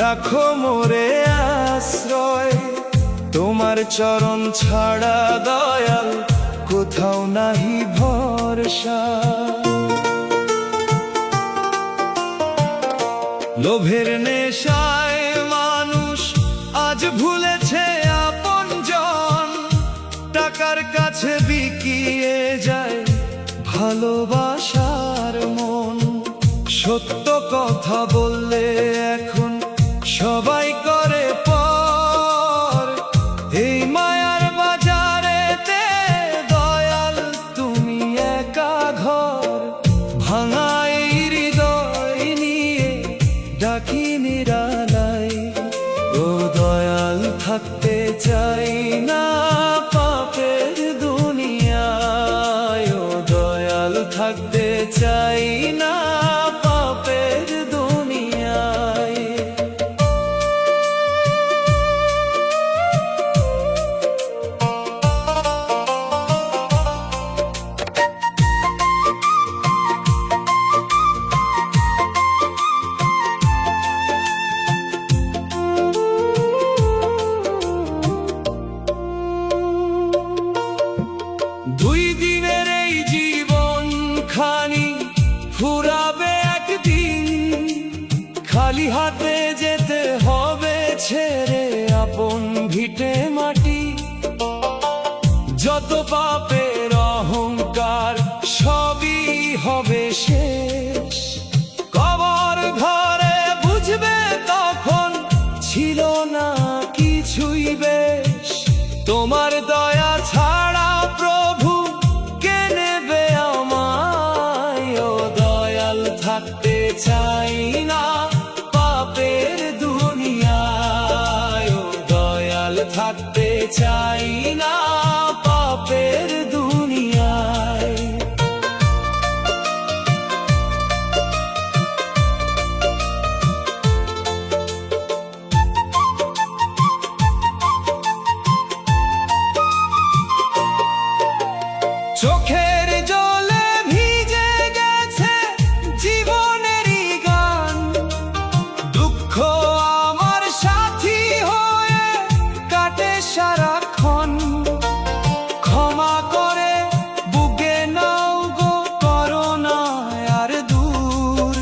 রাখো মোরে আশ্রয়, তোমার চরণ ছাড়া দয়াল কোথাও নাহি ভরসা। লোভের নেশায় মানুষ আজ ভুলেছে আপনজন, টাকার কাছে বিকিয়ে যায় ভালোবাসার মন। সত্য কথা বললে এখন সবাই করে পর, এই মায়ার বাজারেতে দয়াল তুমি একা ঘর। ভাঙা এই হৃদয় নিয়ে ডাকি নিরালায়, ও দয়াল থাকতে চাই না পাপের দুনিয়ায়, ও দয়াল থাকতে চাই না পাপের দুনিয়ায়। দুই দিনের এই জীবন খানি ফুরাবে একদিন, খালি হাতে যেতে হবে ছেড়ে আপন ভিটে মাটি। যত পাপের অহংকার সবই হবে শেষ, কবর ঘরে বুঝবে তখন ছিল না কিছুই বেশ। তোমার দয়া ছাড়া প্রভু কে নেবে আমায়, ও দয়াল থাকতে চাই না পাপের দুনিয়ায়, ও দয়াল থাকতে চাই না পাপের দুনিয়ায়। চোখের জলে ভিজে গেছে জীবনেরই গান, দুঃখ আমার সাথী হয়ে কাটে সারাক্ষণ। ক্ষমা করে বুকে নাও গো করোনা আর দূর,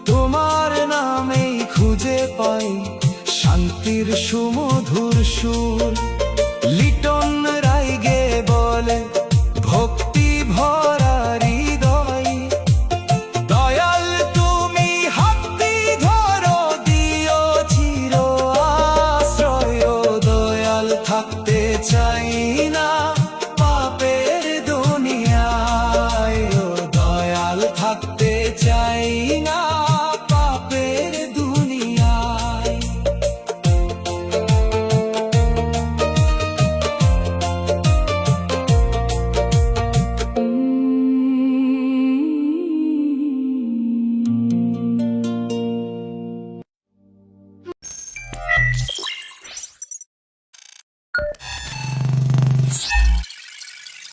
তোমার নামেই খুঁজে পাই শান্তির সুমধুর সুর।